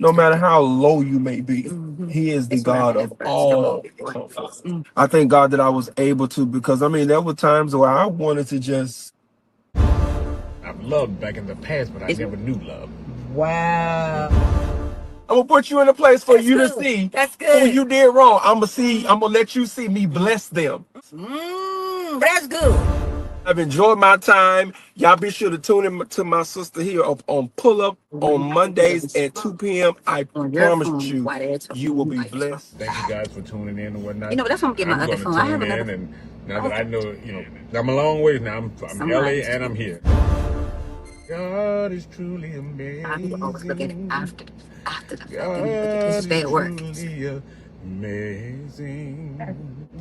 No matter how low you may be, He is the God of all comfort. I thank God that I was able to, because I mean, there were times where I wanted to just. I've loved back in the past, but I never knew love. Wow. I'm gonna put you in a place for you to good. see That's who good. you did wrong. I'm gonna let you see me bless them. That's good. I've enjoyed my time. Y'all be sure to tune in to my sister here on Pull Up on Mondays at 2 p.m. I promise you, you will be blessed. Thank you guys for tuning in and whatnot. You know, that's when I'm getting my other phone. I have another. And now that I know, I'm a long ways now. I'm LA and I'm here. God is truly amazing. I will always look at it after the fact. This is bad work. Amazing.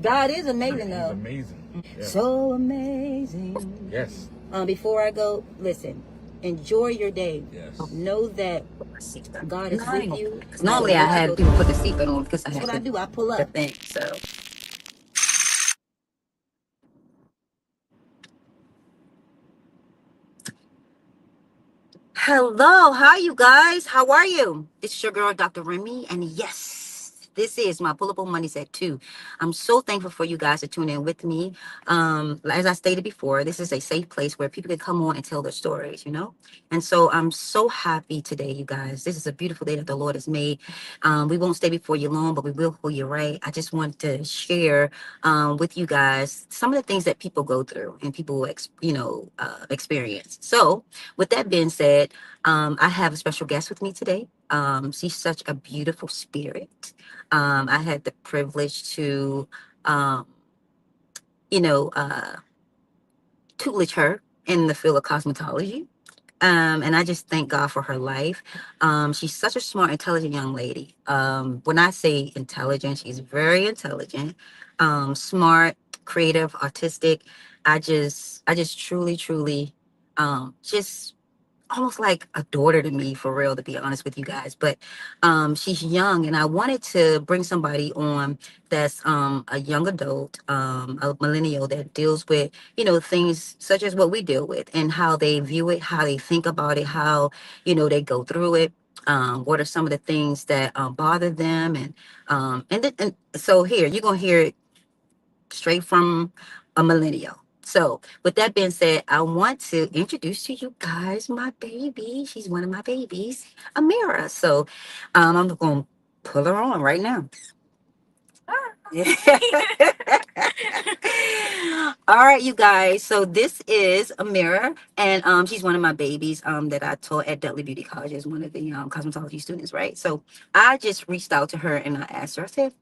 God is amazing, though. He's amazing. Yeah. So amazing. Yes. Before I go, listen. Enjoy your day. Yes. Know that God is with you. Normally, I have people put the seatbelt on because I have what I do. I pull up. Thing, so. Hello, hi you guys. How are you? This is your girl, Dr. Remy, and yes, this is my Pull Up on Mondays at 2. I'm so thankful for you guys to tune in with me. As I stated before, this is a safe place where people can come on and tell their stories, And so I'm so happy today, you guys. This is a beautiful day that the Lord has made. We won't stay before you long, but we will hold you right. I just want to share with you guys some of the things that people go through and people, experience. So with that being said, I have a special guest with me today. She's such a beautiful spirit. I had the privilege to, tutelage her in the field of cosmetology. And I just thank God for her life. She's such a smart, intelligent young lady. When I say intelligent, she's very intelligent, smart, creative, artistic. I just truly, just almost like a daughter to me, for real, to be honest with you guys. But she's young, and I wanted to bring somebody on that's a young adult, a millennial that deals with things such as what we deal with, and how they view it, how they think about it, how they go through it. What are some of the things that bother them, and so here you're gonna hear it straight from a millennial. So, with that being said, I want to introduce to you guys my baby. She's one of my babies, Amira. So, I'm going to pull her on right now. All right, you guys. So this is Amira, and she's one of my babies that I taught at Dudley Beauty College as one of the cosmetology students, right? So I just reached out to her and I asked her. I said,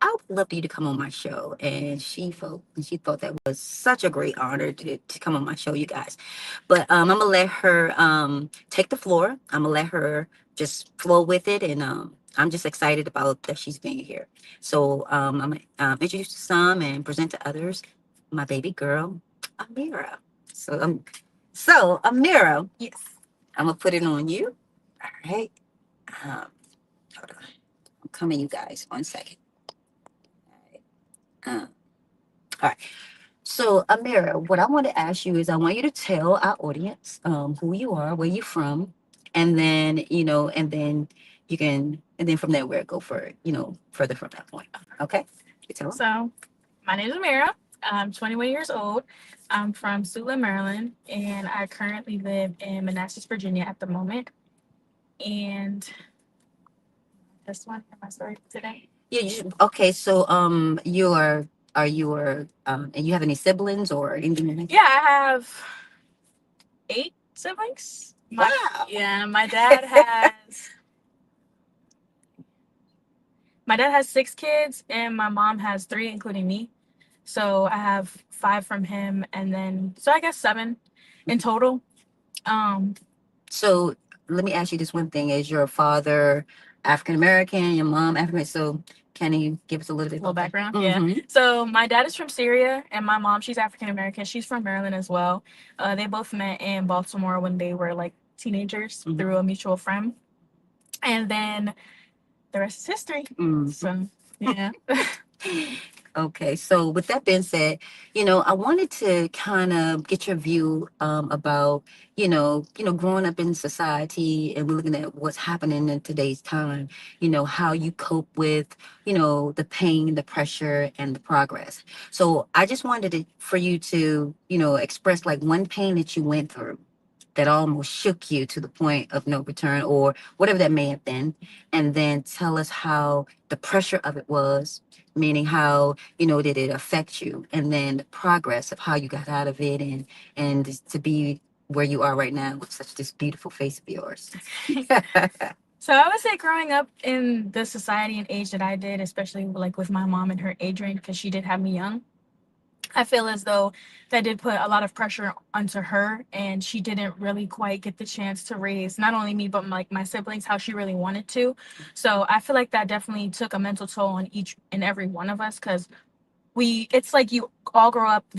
I would love for you to come on my show. And she thought that was such a great honor to come on my show, you guys. But I'm gonna let her take the floor. I'm gonna let her just flow with it, and I'm just excited about that she's being here. So I'm gonna introduce to some and present to others my baby girl, Amira. So Amira, yes, I'm gonna put it on you. All right. Hold on. I'm coming, you guys. 1 second. All right. So, Amira, what I want to ask you is I want you to tell our audience who you are, where you're from, and then, and then from there, we'll go for, further from that point. Okay? You tell them. So, my name is Amira. I'm 21 years old. I'm from Suitland, Maryland, and I currently live in Manassas, Virginia at the moment. And that's one of my story today. Yeah. Okay. So, and you have any siblings or anything like that? Yeah, I have 8 siblings. Wow. Yeah, my dad has 6 kids, and my mom has 3, including me. So I have 5 from him, and then so I guess 7 in total. So let me ask you this one thing: is your father African American? Your mom African? So can you give us a little background? Mm-hmm. Yeah. So my dad is from Syria, and my mom, she's African American. She's from Maryland as well. They both met in Baltimore when they were like teenagers through a mutual friend, and then the rest is history. So yeah. Okay, so with that being said, I wanted to kind of get your view about, growing up in society and we're looking at what's happening in today's time, how you cope with, the pain, the pressure, and the progress. So I just wanted for you to, express like one pain that you went through that almost shook you to the point of no return or whatever that may have been, and then tell us how the pressure of it was, meaning how did it affect you, and then the progress of how you got out of it, and to be where you are right now with such this beautiful face of yours. So I would say growing up in the society and age that I did, especially like with my mom and her age range, because she did have me young, I feel as though that did put a lot of pressure onto her, and she didn't really quite get the chance to raise not only me but like my siblings how she really wanted to. So I feel like that definitely took a mental toll on each and every one of us, because it's like you all grow up in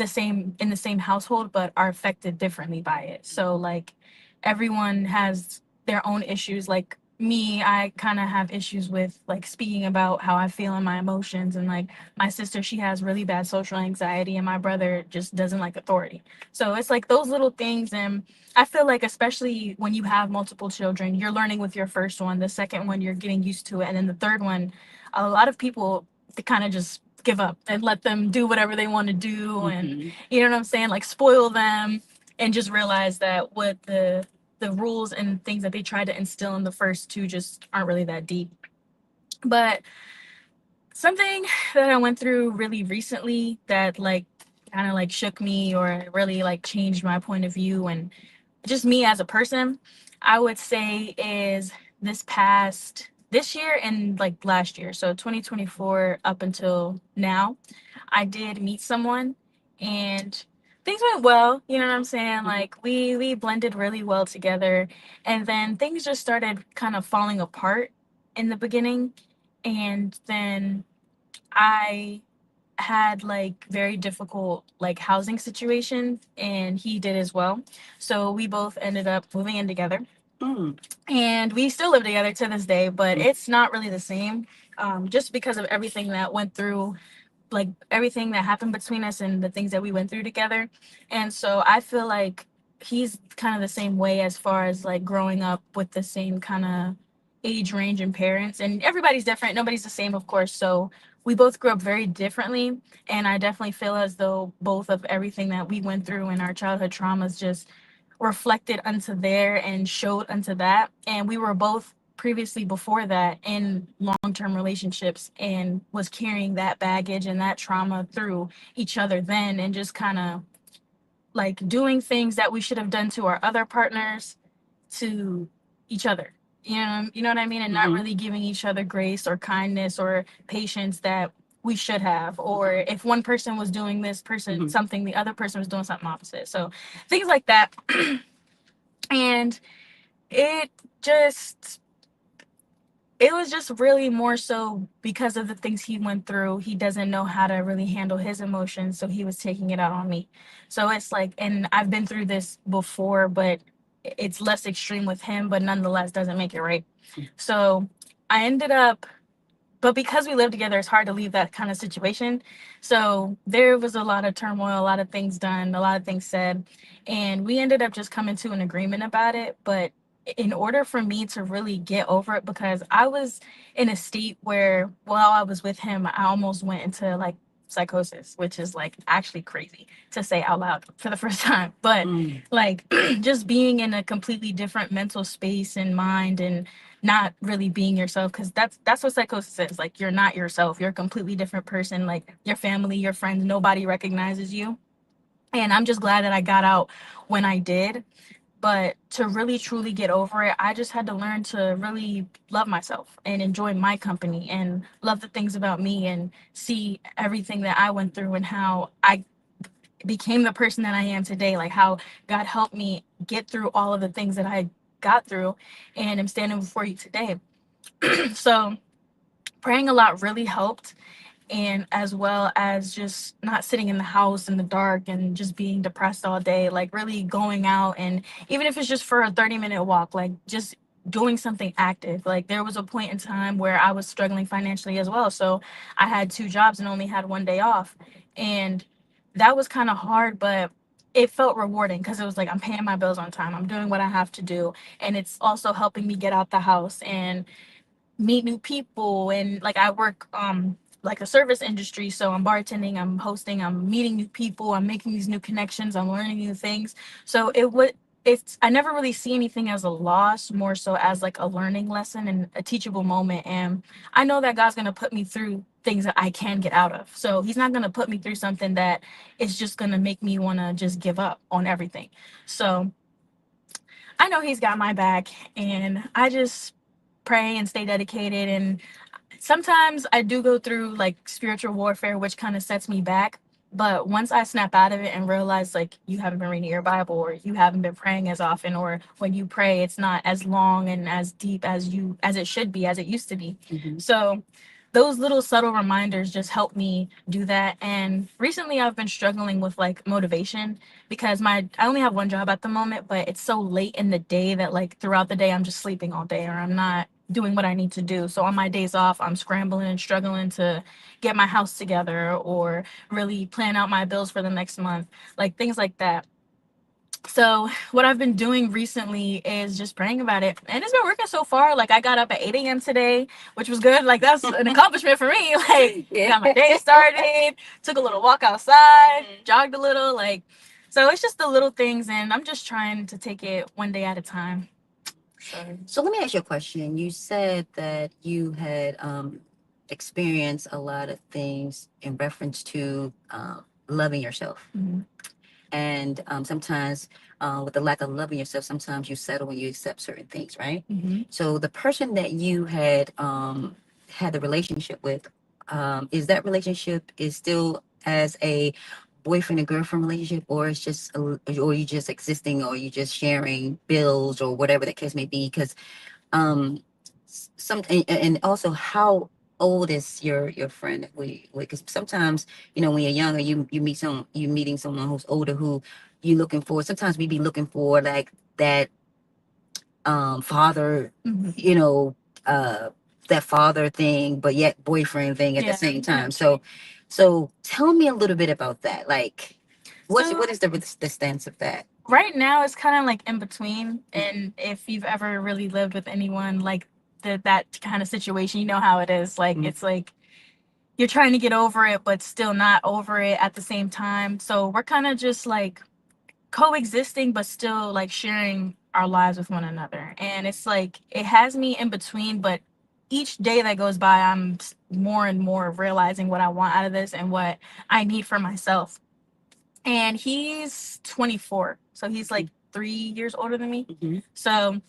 the same household but are affected differently by it. So like everyone has their own issues. Like me, I kind of have issues with like speaking about how I feel and my emotions, and like my sister, she has really bad social anxiety, and my brother just doesn't like authority. So it's like those little things. And I feel like especially when you have multiple children, you're learning with your first one, the second one you're getting used to it, and then the third one, a lot of people, they kind of just give up and let them do whatever they want to do. And you know what I'm saying, like spoil them, and just realize that what the rules and things that they tried to instill in the first two just aren't really that deep. But something that I went through really recently that like kind of like shook me or really like changed my point of view and just me as a person, I would say is this year and like last year. So 2024 up until now, I did meet someone, and things went well. You know what I'm saying? Like we blended really well together, and then things just started kind of falling apart in the beginning. And then I had like very difficult like housing situation, and he did as well. So we both ended up moving in together, and we still live together to this day, but it's not really the same, just because of everything that went through, like everything that happened between us and the things that we went through together. And so I feel like he's kind of the same way as far as like growing up with the same kind of age range and parents. And everybody's different, nobody's the same, of course. So we both grew up very differently, and I definitely feel as though both of everything that we went through in our childhood traumas just reflected unto there and showed unto that. And we were both previously before that in long-term relationships and was carrying that baggage and that trauma through each other then, and just kind of like doing things that we should have done to our other partners to each other. You know what I mean? And not really giving each other grace or kindness or patience that we should have. Or if one person was doing this person something, the other person was doing something opposite. So things like that. And it just it was just really more so because of the things he went through. He doesn't know how to really handle his emotions, so he was taking it out on me. So it's like, and I've been through this before, but it's less extreme with him, but nonetheless doesn't make it right. So I ended up, but because we live together, it's hard to leave that kind of situation. So there was a lot of turmoil, a lot of things done, a lot of things said, and we ended up just coming to an agreement about it. But in order for me to really get over it, because I was in a state where while I was with him, I almost went into like psychosis, which is like actually crazy to say out loud for the first time. But like just being in a completely different mental space and mind, and not really being yourself, because that's what psychosis is. Like you're not yourself, you're a completely different person. Like your family, your friends, nobody recognizes you. And I'm just glad that I got out when I did. But to really truly get over it, I just had to learn to really love myself and enjoy my company and love the things about me, and see everything that I went through and how I became the person that I am today. Like how God helped me get through all of the things that I got through, and I'm standing before you today. So praying a lot really helped, and as well as just not sitting in the house in the dark and just being depressed all day, like really going out, and even if it's just for a 30-minute walk, like just doing something active. Like there was a point in time where I was struggling financially as well. So I had 2 jobs and only had 1 day off. And that was kind of hard, but it felt rewarding because it was like I'm paying my bills on time. I'm doing what I have to do. And it's also helping me get out the house and meet new people. And like I work like the service industry, so I'm bartending, I'm hosting, I'm meeting new people, I'm making these new connections, I'm learning new things. So it's I never really see anything as a loss, more so as like a learning lesson and a teachable moment. And I know that God's going to put me through things that I can get out of. So he's not going to put me through something that is just going to make me want to just give up on everything. So I know he's got my back, and I just pray and stay dedicated. And sometimes I do go through like spiritual warfare, which kind of sets me back. But once I snap out of it and realize like you haven't been reading your Bible, or you haven't been praying as often, or when you pray, it's not as long and as deep as it should be, as it used to be. So those little subtle reminders just help me do that. And recently I've been struggling with like motivation because I only have 1 job at the moment, but it's so late in the day that like throughout the day I'm just sleeping all day, or I'm not doing what I need to do. So on my days off, I'm scrambling and struggling to get my house together or really plan out my bills for the next month, like things like that. So what I've been doing recently is just praying about it, and it's been working so far. Like I got up at 8 a.m. today, which was good. Like that's an accomplishment for me. Like got my day started, took a little walk outside, jogged a little. Like, so it's just the little things, and I'm just trying to take it one day at a time. So let me ask you a question. You said that you had experienced a lot of things in reference to loving yourself. And sometimes with the lack of loving yourself, sometimes you settle when you accept certain things, right? So the person that you had had the relationship with, is that relationship is still as a boyfriend and girlfriend relationship, or it's just or you just existing, or you just sharing bills, or whatever the case may be? Because and also, how old is your friend? Because sometimes, when you're younger, you meeting someone who's older, who you looking for. Sometimes we be looking for like that father, that father thing, but yet boyfriend thing at the same time. So tell me a little bit about that. Like, what is the stance of that? Right now it's kind of like in between. And if you've ever really lived with anyone like that kind of situation, you know how it is. Like it's like you're trying to get over it but still not over it at the same time. So we're kind of just like coexisting but still like sharing our lives with one another. And it's like it has me in between, but each day that goes by I'm more and more realizing what I want out of this and what I need for myself. And he's 24, so he's like 3 years older than me. So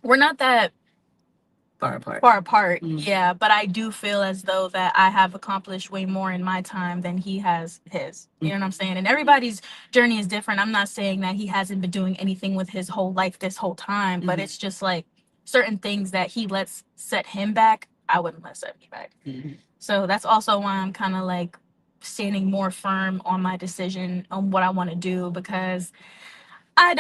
we're not that Far apart. Yeah, but I do feel as though that I have accomplished way more in my time than he has his. You know what I'm saying? And everybody's journey is different. I'm not saying that he hasn't been doing anything with his whole life this whole time, but it's just like certain things that he lets set him back, I wouldn't let set me back. So that's also why I'm kind of like standing more firm on my decision on what I want to do, because I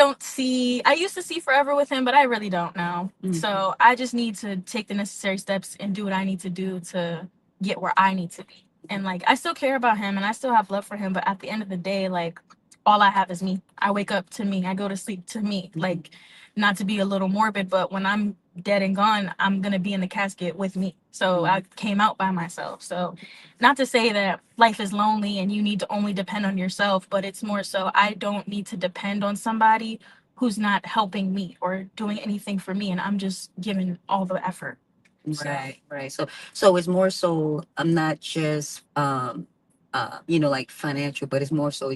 used to see forever with him, but I really don't now. So I just need to take the necessary steps and do what I need to do to get where I need to be. And like, I still care about him and I still have love for him, but at the end of the day, like, all I have is me. I wake up to me. I go to sleep to me. Like, not to be a little morbid, but when I'm dead and gone, I'm going to be in the casket with me. So I came out by myself. So not to say that life is lonely and you need to only depend on yourself, but it's more so I don't need to depend on somebody who's not helping me or doing anything for me. And I'm just giving all the effort. Right. So it's more so I'm not just like financial, but it's more so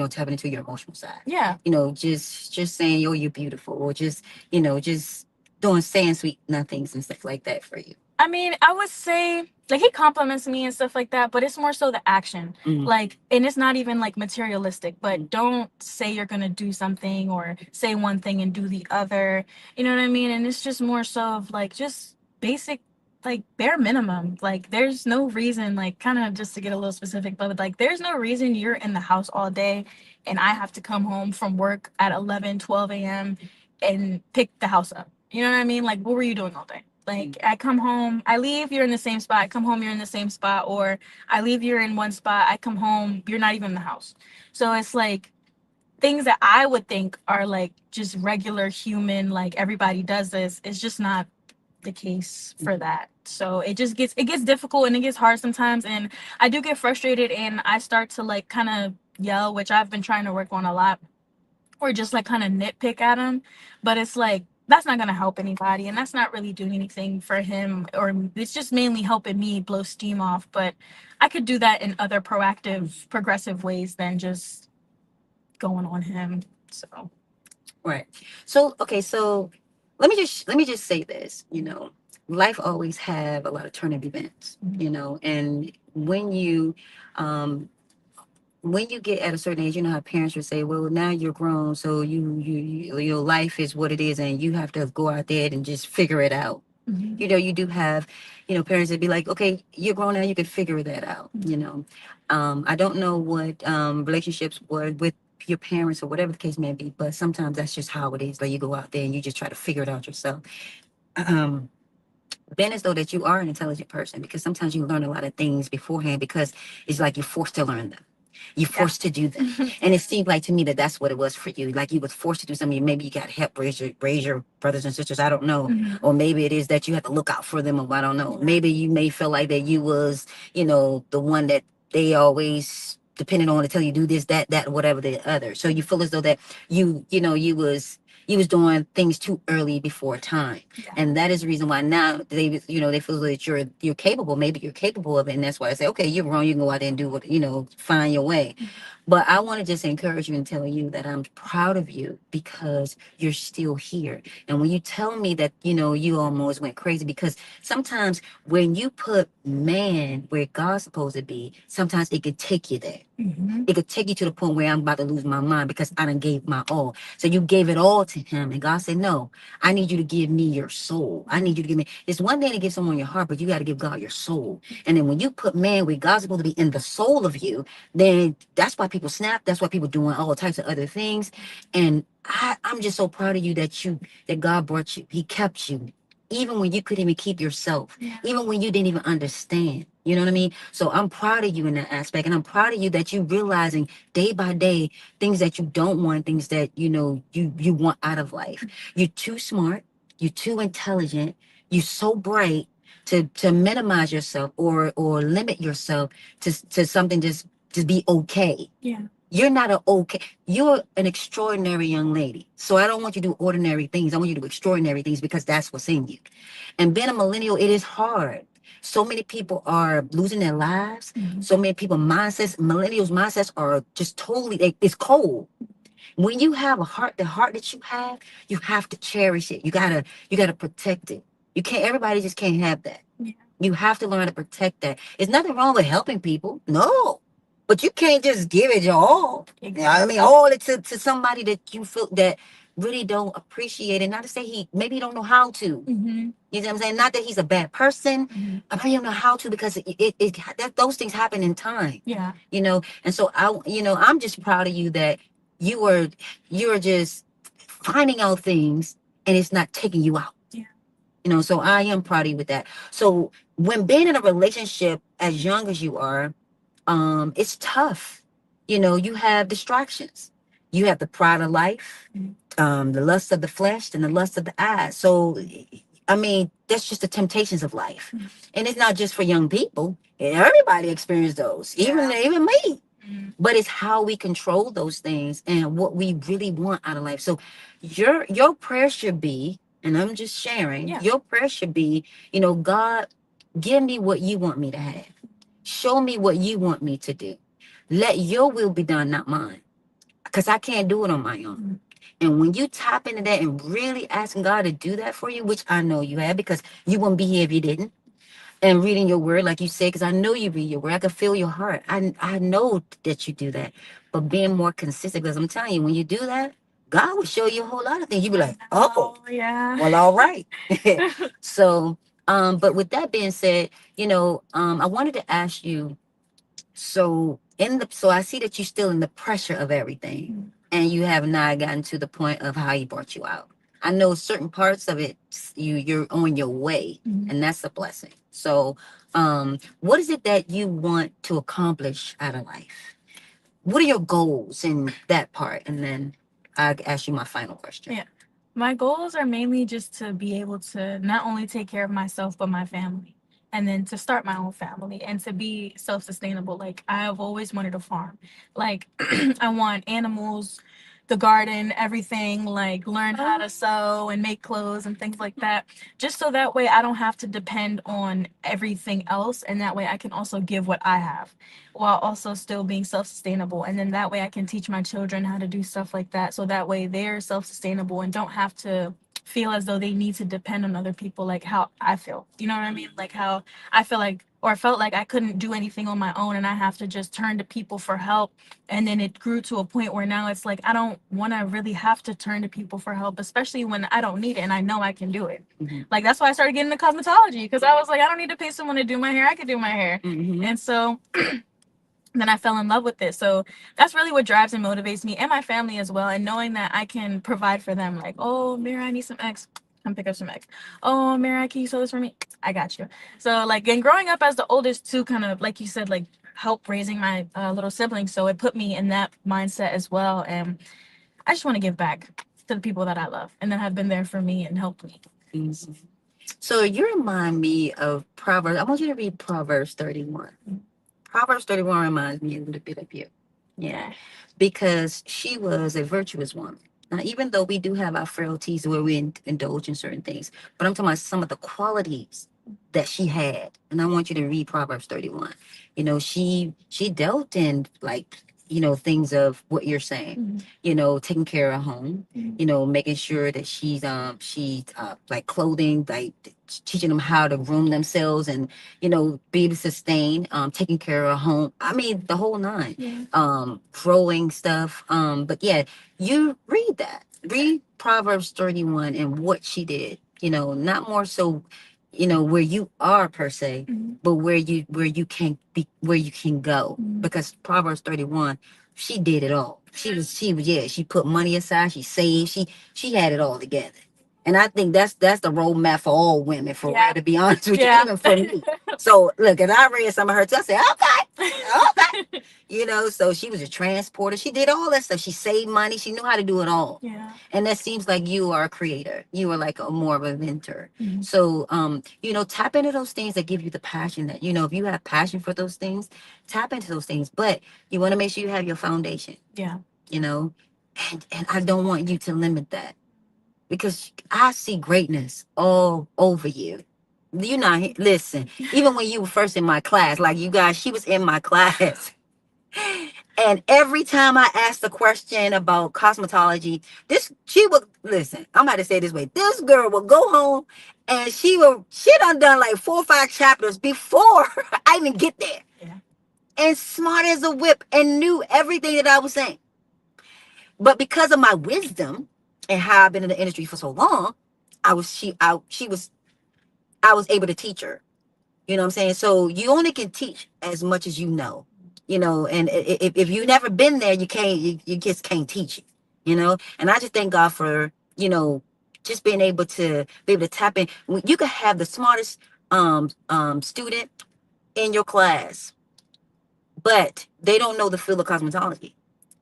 tapping into your emotional side. Yeah. Just saying, "Yo, you're beautiful," or just saying sweet nothings and stuff like that for you. I mean, I would say like he compliments me and stuff like that, but it's more so the action. Like, and it's not even like materialistic, but don't say you're gonna do something or say one thing and do the other. You know what I mean? And it's just more so of like just basic, like bare minimum. Like there's no reason, like kind of just to get a little specific, but like there's no reason you're in the house all day and I have to come home from work at 11, 12 a.m. and pick the house up. You know what I mean? Like, what were you doing all day? Like, I come home, I leave, you're in the same spot. I come home, you're in the same spot. Or I leave, you're in one spot. I come home, you're not even in the house. So it's like things that I would think are like just regular human, like everybody does this. It's just not the case for that. So it gets difficult and it gets hard sometimes. And I do get frustrated and I start to like kind of yell, which I've been trying to work on a lot, or just like kind of nitpick at him. But it's like that's not gonna help anybody, and that's not really doing anything for him, or it's just mainly helping me blow steam off. But I could do that in other proactive, progressive ways than just going on him. So Right. So okay, so let me just say this, you know, life always have a lot of turning events, you know, and when you get at a certain age, you know how parents would say, well, now you're grown, so your life is what it is, and you have to go out there and just figure it out. You know, you do have, you know, parents that be like, okay, you're grown now, you can figure that out, you know. I don't know what relationships were with your parents or whatever the case may be, but sometimes that's just how it is. Like you go out there and you just try to figure it out yourself. Um, Ben as though that you are an intelligent person, because sometimes you learn a lot of things beforehand because it's like you're forced to learn them. You're forced to do them. And it seemed like to me that that's what it was for you. Like you was forced to do something. Maybe you got help raise your brothers and sisters. I don't know. Or maybe it is that you have to look out for them, or I don't know. Maybe you may feel like that you was, you know, the one that they always depended on to tell you do this, that, whatever the other. So you feel as though that you know, you was doing things too early before time. And that is the reason why now they, you know, they feel that you're capable. Maybe you're capable of it. And that's why I say, okay, you're wrong. You can go out there and do what, you know, find your way. But I want to just encourage you and tell you that I'm proud of you because you're still here. And when you tell me that, you know, you almost went crazy, because sometimes when you put man where God's supposed to be, sometimes it could take you there. It could take you to the point where I'm about to lose my mind because I done gave my all. So you gave it all to him. And God said, no, I need you to give me your soul. I need you to give me. It's one thing to give someone your heart, but you got to give God your soul. And then when you put man where God's supposed to be in the soul of you, then that's why people snap. That's why people doing all types of other things. And I'm just so proud of you that God brought you. He kept you. Even when you couldn't even keep yourself, even when you didn't even understand, you know what I mean? So I'm proud of you in that aspect. And I'm proud of you that you realizing day by day, things that you don't want, things that, you know, you want out of life. You're too smart. You're too intelligent. You're so bright to minimize yourself or limit yourself to something just be okay. yeah. You're not an okay. You're an extraordinary young lady. So I don't want you to do ordinary things. I want you to do extraordinary things because that's what's in you. And being a millennial, it is hard. So many people are losing their lives. So many people millennials mindsets are just totally, it's cold. When you have a heart, the heart that you have to cherish it. You gotta protect it. You can't, everybody just can't have that. You have to learn to protect that. There's nothing wrong with helping people. No. But you can't just give it your all. Exactly. I mean, all it to somebody that you feel that really don't appreciate it. Not to say he maybe don't know how to. You know what I'm saying? Not that he's a bad person. I maybe don't know how to, because those things happen in time. Yeah. You know, and so I'm just proud of you that you're just finding out things and it's not taking you out. Yeah. You know, so I am proud of you with that. So when being in a relationship as young as you are, it's tough. You know, you have distractions. You have the pride of life, the lust of the flesh, and the lust of the eyes. So, I mean, that's just the temptations of life. And it's not just for young people. Everybody experiences those, even me. But it's how we control those things and what we really want out of life. So your prayer should be, and I'm just sharing, your prayer should be, you know, God, give me what you want me to have. Show me what you want me to do. Let your will be done, not mine. Because I can't do it on my own. And when you tap into that and really asking God to do that for you, which I know you have, because you wouldn't be here if you didn't. And reading your word, like you said, because I know you read your word. I can feel your heart. I know that you do that. But being more consistent, because I'm telling you, when you do that, God will show you a whole lot of things. You be like, oh, yeah. Well, all right. So, but with that being said, you know, I wanted to ask you, so I see that you're still in the pressure of everything, and you have not gotten to the point of how he brought you out. I know certain parts of it, you're on your way, and that's a blessing. So, what is it that you want to accomplish out of life? What are your goals in that part? And then I'll ask you my final question. Yeah. My goals are mainly just to be able to not only take care of myself, but my family. And then to start my own family and to be self sustainable. Like, I've always wanted a farm. Like, I want animals, the garden, everything, like, learn how to sew and make clothes and things like that. Just so that way I don't have to depend on everything else. And that way I can also give what I have while also still being self-sustainable, and then that way I can teach my children how to do stuff like that, so that way they're self-sustainable and don't have to feel as though they need to depend on other people, like how I feel, you know what I mean, like how I feel like, or felt like I couldn't do anything on my own and I have to just turn to people for help. And then it grew to a point where now it's like I don't want to really have to turn to people for help, especially when I don't need it and I know I can do it. Like, that's why I started getting into cosmetology, because I was like, I don't need to pay someone to do my hair, I can do my hair. And so then I fell in love with it. So that's really what drives and motivates me and my family as well. And knowing that I can provide for them, like, oh, Mira, I need some X. Come pick up some X. Oh, Mira, can you sew this for me? I got you. So, like, and growing up as the oldest too, kind of, like you said, like, help raising my little siblings. So it put me in that mindset as well. And I just want to give back to the people that I love and that have been there for me and helped me. So you remind me of Proverbs. I want you to read Proverbs 31. Proverbs 31 reminds me a little bit of you. Yeah. Because she was a virtuous woman. Now, even though we do have our frailties where we indulge in certain things, but I'm talking about some of the qualities that she had. And I want you to read Proverbs 31. You know, she dealt in, like, you know, things of what you're saying, you know, taking care of home, you know, making sure that she's like clothing, like teaching them how to groom themselves and, you know, be able to sustain, taking care of home. I mean, the whole nine. Growing stuff. But yeah, you read Proverbs 31 and what she did, you know, not more so, you know, where you are per se, but where you can be, where you can go. Because Proverbs 31, she did it all. She was she put money aside, she saved, she had it all together. And I think that's the roadmap for all women, for real, to be honest with you, even for me. So look, and I read some of her stuff, I said, okay. You know, so she was a transporter. She did all that stuff. She saved money. She knew how to do it all. And that seems like you are a creator. You are like a more of a mentor. So, you know, tap into those things that give you the passion that, you know, if you have passion for those things, tap into those things. But you want to make sure you have your foundation. You know, and I don't want you to limit that, because I see greatness all over you. You know, listen, even when you were first in my class, like you guys, she was in my class. And every time I asked a question about cosmetology, she would listen. I'm about to say it this way. This girl would go home and she done like 4 or 5 chapters before I even get there. And smart as a whip and knew everything that I was saying. But because of my wisdom and how I've been in the industry for so long, I was able to teach her. You know what I'm saying? So you only can teach as much as you know. You know, and if you've never been there, you just can't teach it, you know. And I just thank God for, you know, just being able to tap in. You could have the smartest student in your class, but they don't know the field of cosmetology,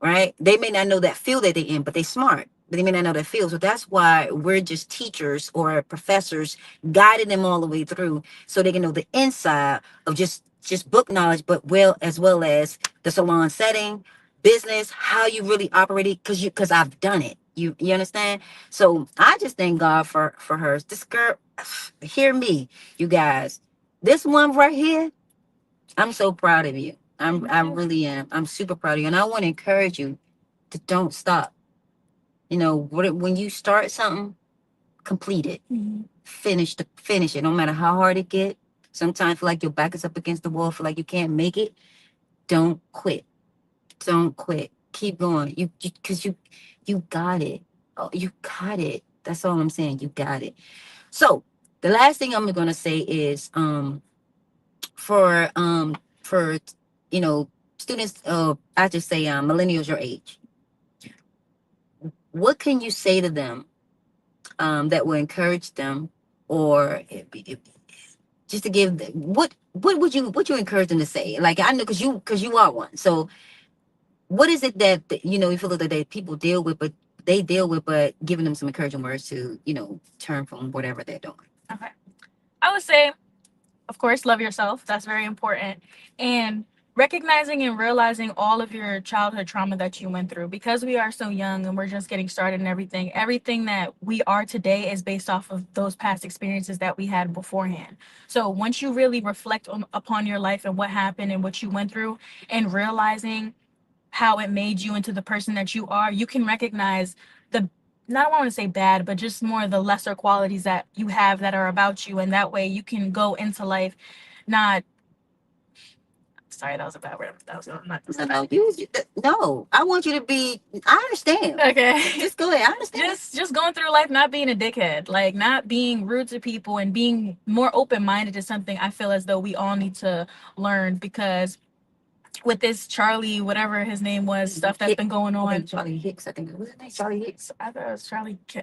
right? They may not know that field that they're in, but they're smart. But they may not know that field. So that's why we're just teachers or professors guiding them all the way through so they can know the inside of just book knowledge, but as well as the salon setting, business, how you really operate it, because I've done it. You understand? So I just thank God for her. This girl, hear me, you guys. This one right here, I'm so proud of you. I really am. I'm super proud of you. And I want to encourage you to don't stop. You know, when you start something, complete it. Finish it. No matter how hard it get. Sometimes feel like your back is up against the wall, feel like you can't make it. Don't quit. Don't quit. Keep going. Because you got it. Oh, you got it. That's all I'm saying. You got it. So the last thing I'm gonna say is for you know, students, I just say millennials your age. What can you say to them that will encourage them, or just to give what would you encourage them to say? Like, I know because you are one. So what is it that you feel that people deal with, but giving them some encouraging words to turn from whatever they're doing. Okay. I would say, of course, love yourself. That's very important. And recognizing and realizing all of your childhood trauma that you went through, because we are so young and we're just getting started and everything that we are today is based off of those past experiences that we had beforehand. So once you really reflect upon your life and what happened and what you went through, and realizing how it made you into the person that you are, you can recognize the, not want to say bad, but just more the lesser qualities that you have that are about you. And that way you can go into life not, sorry, that was a bad word. That was not. No, I want you to be, I understand. Okay. Just go ahead. I understand. Just going through life, not being a dickhead, like not being rude to people and being more open-minded is something I feel as though we all need to learn, because with this Charlie, whatever his name was, stuff that's been going on. Charlie Hicks, I think. What's his name? Charlie Hicks. I thought it was Charlie. I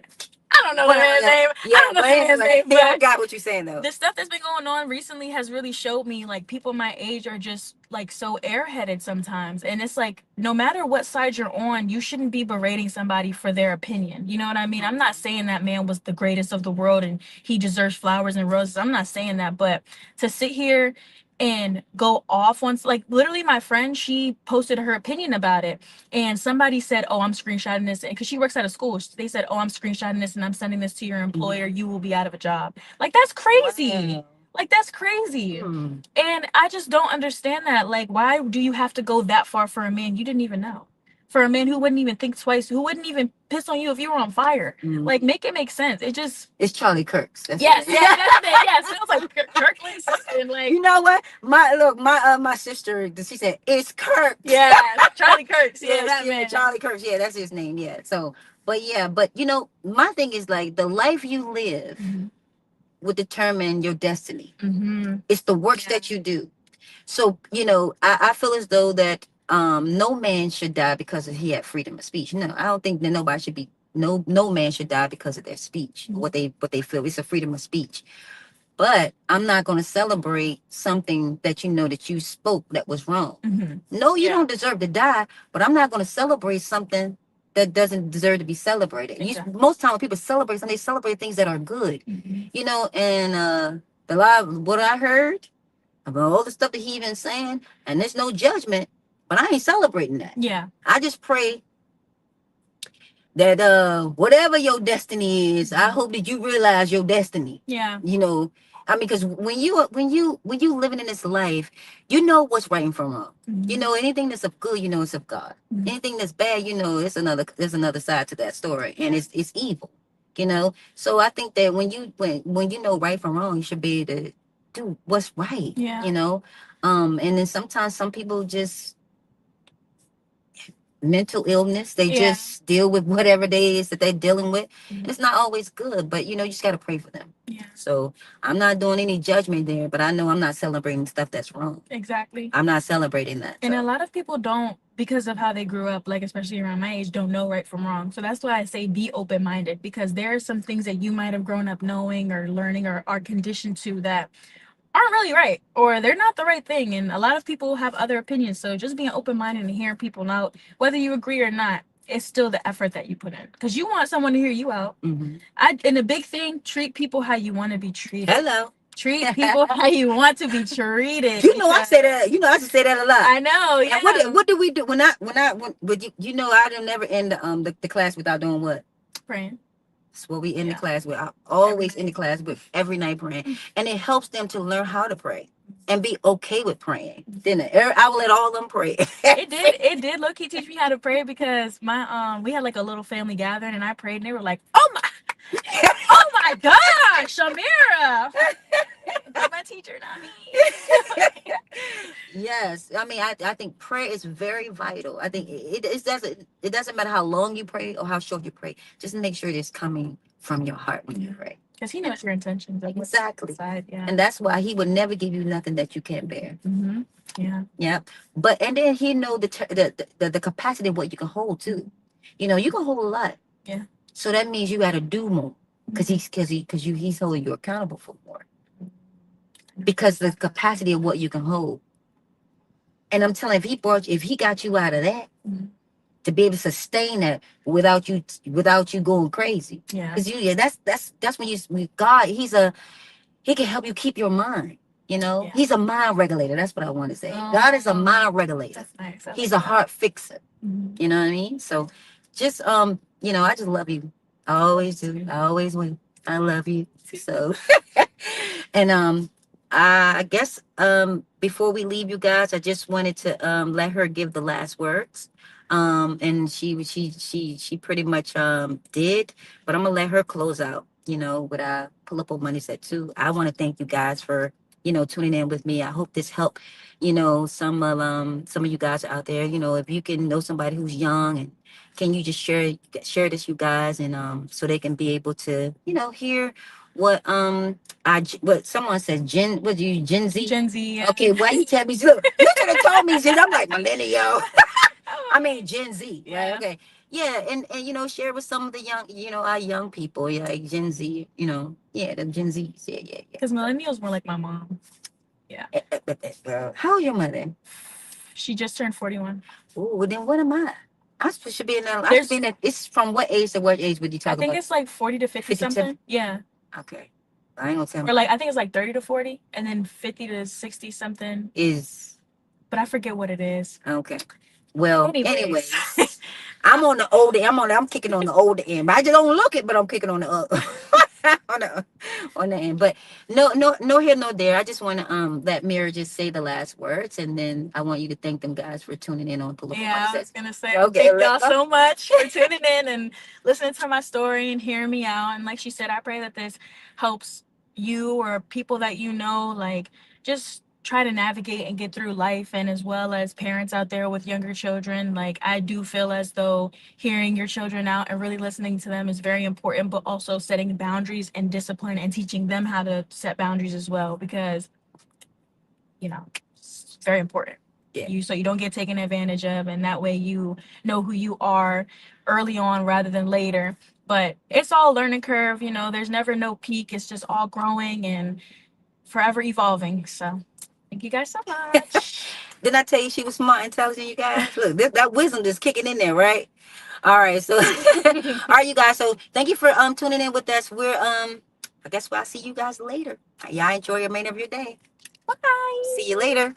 don't know the man's name. Yeah, I don't know the man's name. Yeah, I got what you're saying though. The stuff that's been going on recently has really showed me, like, people my age are just like so airheaded sometimes, and it's like no matter what side you're on, you shouldn't be berating somebody for their opinion. You know what I mean? I'm not saying that man was the greatest of the world and he deserves flowers and roses. I'm not saying that, but to sit here and go off once, like, literally my friend, she posted her opinion about it, and somebody said, oh, I'm screenshotting this, because she works at a school. They said, oh, I'm screenshotting this and I'm sending this to your employer, you will be out of a job. Like, that's crazy. Wow. Like, that's crazy. And I just don't understand that. Like, why do you have to go that far for a man you didn't even know? For a man who wouldn't even think twice, who wouldn't even piss on you if you were on fire. Like, make it make sense. It's Charlie Kirks. Yes, yeah, that's it. Yeah, it sounds like Kirkland something. Like, you know what? My sister, she said it's Kirk. Yeah, Charlie Kirks. Yeah, that man. Charlie Kirks. Yeah, that's his name. Yeah. So, but my thing is, like, the life you live will determine your destiny. It's the works that you do. So, I feel as though that no man should die because he had freedom of speech. No, I don't think that nobody should be, no man should die because of their speech, what they feel. It's a freedom of speech. But I'm not going to celebrate something that that you spoke that was wrong. No, you don't deserve to die, but I'm not going to celebrate something that doesn't deserve to be celebrated. Exactly. Most time when people celebrate something, they celebrate things that are good. And what I heard about all the stuff that he been saying, and there's no judgment, but I ain't celebrating that. Yeah. I just pray that whatever your destiny is, I hope that you realize your destiny. Yeah. Because when you living in this life, you know what's right and from wrong. Anything that's of good, it's of God. Anything that's bad, there's another side to that story, and it's evil. So I think that when you know right from wrong, you should be able to do what's right. Yeah. And then sometimes some people just mental illness, they just deal with whatever it is that they're dealing with. It's not always good, but you just got to pray for them. So I'm not doing any judgment there, but I know I'm not celebrating stuff that's wrong. Exactly. I'm not celebrating that. And a lot of people don't, because of how they grew up, like especially around my age, don't know right from wrong. So that's why I say be open-minded, because there are some things that you might have grown up knowing or learning or are conditioned to that aren't really right, or they're not the right thing. And a lot of people have other opinions. So just being open-minded and hearing people out, whether you agree or not, it's still the effort that you put in, because you want someone to hear you out. And a big thing, treat people how you want to be treated. Hello. Treat people how you want to be treated. I say that. I just say that a lot. I know. Yeah. And what do we do when I don't never end the class without doing what? Praying. That's what we end the class with. I always end the class with every night praying, and it helps them to learn how to pray and be okay with praying. Then I will let all of them pray. It did low-key teach me how to pray, because my we had like a little family gathering and I prayed and they were like, oh my gosh, Shamira. My teacher, not me. Yes, I mean, I think prayer is very vital. I think it doesn't matter how long you pray or how short you pray. Just make sure it's coming from your heart when you pray. Because he knows your intentions. Like, exactly. Inside, yeah. And that's why he would never give you nothing that you can't bear. Yeah. Yeah. And then he know the capacity of what you can hold too. You can hold a lot. Yeah. So that means you got to do more. because he's holding you accountable for more. Because the capacity of what you can hold. And I'm telling you, if he got you out of that, to be able to sustain that without you going crazy. Yeah. Because that's when God, he can help you keep your mind. You know, Yeah. he's a mind regulator. That's what I want to say. Oh, God is a mind regulator. That's nice. He's a heart fixer. Mhm. You know what I mean? So just you know, I just love you. I always do. I always will. I love you. So and I guess before we leave you guys, I just wanted to let her give the last words. And she pretty much did, but I'm gonna let her close out, you know, with Pull Up on Monday set too. I want to thank you guys for, you know, tuning in with me. I hope this helped, you know, some of you guys out there. You know, if you can know somebody who's young, and can you just share this, you guys, and so they can be able to, you know, hear what what someone said, Gen Z? Gen Z. Yeah. Okay, why you tell me? Look, you could have told me, since I'm like millennial. I mean Gen Z, right? Yeah. Okay, yeah, and you know, share with some of the young, you know, our young people, yeah, like Gen Z, you know, yeah, the Gen Zs, yeah. Because millennials more like my mom. How old your mother? She just turned 41. Oh, well, then what am I? I should be in that. I should be in that. It's from what age to what age would you talk I think about? it's like 40 to 50 50 to- something. Yeah. Okay, I ain't gonna tell Or me. like, I think it's like 30 to 40 and then 50 to 60 something. Is But I forget what it is. okay. Well, Anyways. anyways, I'm kicking on the older end. But I just don't look it, but I'm kicking on the on the end. But no here, no there. I just want to let Mira just say the last words, and then I want you to thank them guys for tuning in on Pull Up on Yeah, I Monday. was gonna say Okay, thank y'all let's go. so much for tuning in and listening to my story and hearing me out. And like she said, I pray that this helps you or people that you know, like, just try to navigate and get through life. And as well as parents out there with younger children, like, I do feel as though hearing your children out and really listening to them is very important, but also setting boundaries and discipline and teaching them how to set boundaries as well, because, you know, it's very important. Yeah. So you don't get taken advantage of, and that way you know who you are early on rather than later. But it's all a learning curve, you know, there's never no peak. It's just all growing and forever evolving. So thank you guys so much. Didn't I tell you she was smart, intelligent, you guys? Look, that wisdom just kicking in there, right? All right, so all right, you guys. So thank you for tuning in with us. We're I guess I'll see you guys later. Y'all enjoy your remainder of your day. Bye. See you later.